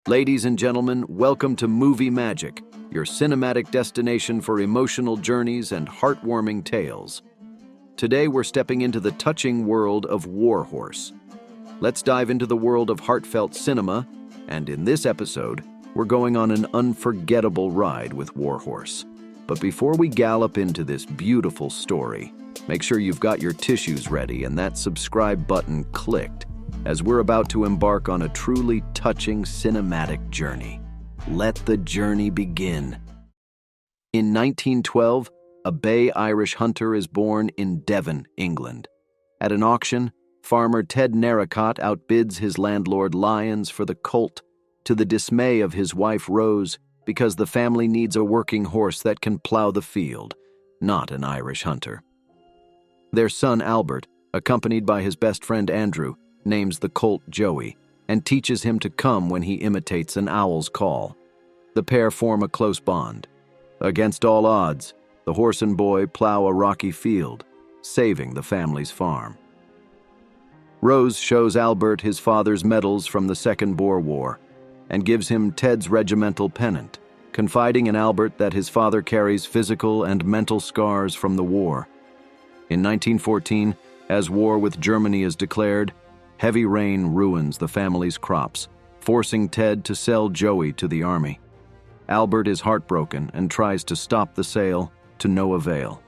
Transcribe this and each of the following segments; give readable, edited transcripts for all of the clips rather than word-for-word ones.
Ladies and gentlemen, welcome to Movie Magic, your cinematic destination for emotional journeys and heartwarming tales. Today we're stepping into the touching world of Warhorse. Let's dive into the world of heartfelt cinema, and in this episode, we're going on an unforgettable ride with Warhorse. But before we gallop into this beautiful story, make sure you've got your tissues ready and that subscribe button clicked, as we're about to embark on a truly touching cinematic journey. Let the journey begin. In 1912, a bay Irish hunter is born in Devon, England. At an auction, farmer Ted Narracott outbids his landlord Lyons for the colt, to the dismay of his wife Rose, because the family needs a working horse that can plough the field, not an Irish hunter. Their son Albert, accompanied by his best friend Andrew, names the colt Joey and teaches him to come when he imitates an owl's call. The pair form a close bond. Against all odds, the horse and boy plow a rocky field, saving the family's farm. Rose shows Albert his father's medals from the Second Boer War and gives him Ted's regimental pennant, confiding in Albert that his father carries physical and mental scars from the war. In 1914, as war with Germany is declared, heavy rain ruins the family's crops, forcing Ted to sell Joey to the army. Albert is heartbroken and tries to stop the sale, to no avail.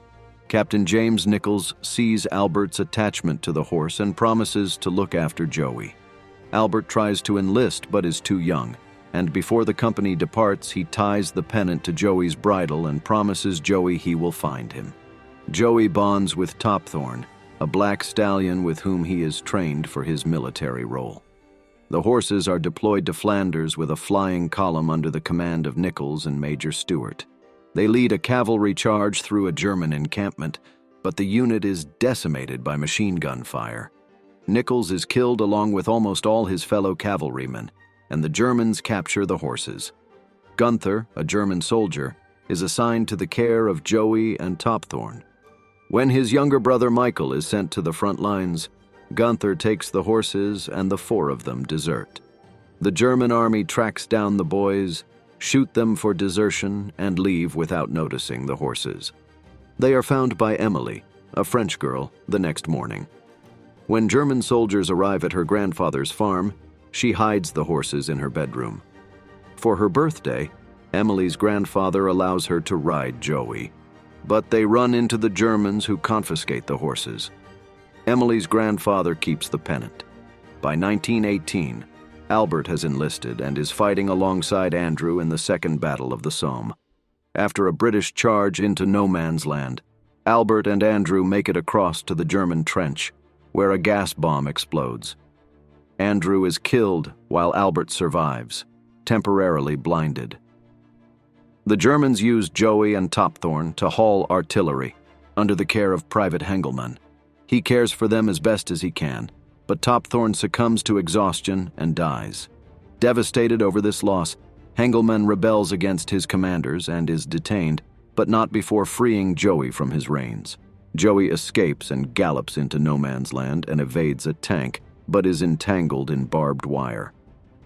Captain James Nichols sees Albert's attachment to the horse and promises to look after Joey. Albert tries to enlist but is too young, and before the company departs, he ties the pennant to Joey's bridle and promises Joey he will find him. Joey bonds with Topthorn, a black stallion with whom he is trained for his military role. The horses are deployed to Flanders with a flying column under the command of Nichols and Major Stewart. They lead a cavalry charge through a German encampment, but the unit is decimated by machine gun fire. Nichols is killed along with almost all his fellow cavalrymen, and the Germans capture the horses. Gunther, a German soldier, is assigned to the care of Joey and Topthorn. When his younger brother Michael is sent to the front lines, Gunther takes the horses and the four of them desert. The German army tracks down the boys, shoot them for desertion, and leave without noticing the horses. They are found by Emily, a French girl, the next morning. When German soldiers arrive at her grandfather's farm, she hides the horses in her bedroom. For her birthday, Emily's grandfather allows her to ride Joey, but they run into the Germans who confiscate the horses. Emily's grandfather keeps the pennant. By 1918, Albert has enlisted and is fighting alongside Andrew in the Second Battle of the Somme. After a British charge into no man's land, Albert and Andrew make it across to the German trench, where a gas bomb explodes. Andrew is killed while Albert survives, temporarily blinded. The Germans use Joey and Topthorn to haul artillery, under the care of Private Hengelmann. He cares for them as best as he can, but Topthorn succumbs to exhaustion and dies. Devastated over this loss, Hengelmann rebels against his commanders and is detained, but not before freeing Joey from his reins. Joey escapes and gallops into no man's land and evades a tank, but is entangled in barbed wire.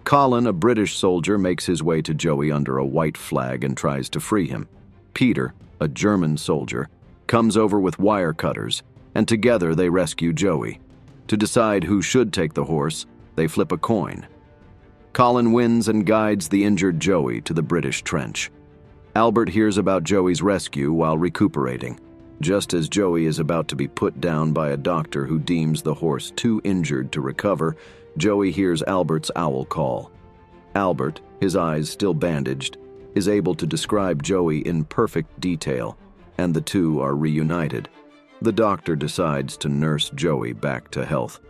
Colin, a British soldier, makes his way to Joey under a white flag and tries to free him. Peter, a German soldier, comes over with wire cutters, and together they rescue Joey. To decide who should take the horse, they flip a coin. Colin wins and guides the injured Joey to the British trench. Albert hears about Joey's rescue while recuperating. Just as Joey is about to be put down by a doctor who deems the horse too injured to recover, Joey hears Albert's owl call. Albert, his eyes still bandaged, is able to describe Joey in perfect detail, and the two are reunited. The doctor decides to nurse Joey back to health.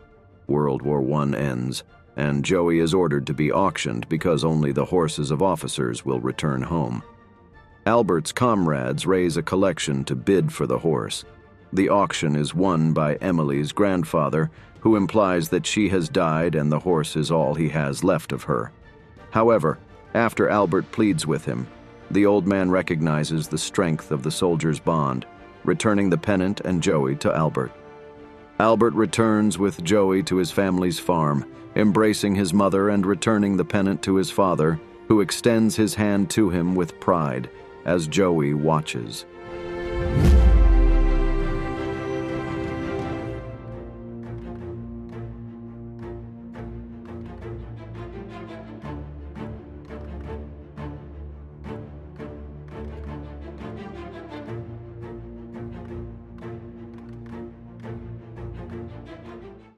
World War I ends, and Joey is ordered to be auctioned because only the horses of officers will return home. Albert's comrades raise a collection to bid for the horse. The auction is won by Emily's grandfather, who implies that she has died and the horse is all he has left of her. However, after Albert pleads with him, the old man recognizes the strength of the soldier's bond, returning the pennant and Joey to Albert. Albert returns with Joey to his family's farm, embracing his mother and returning the pennant to his father, who extends his hand to him with pride as Joey watches.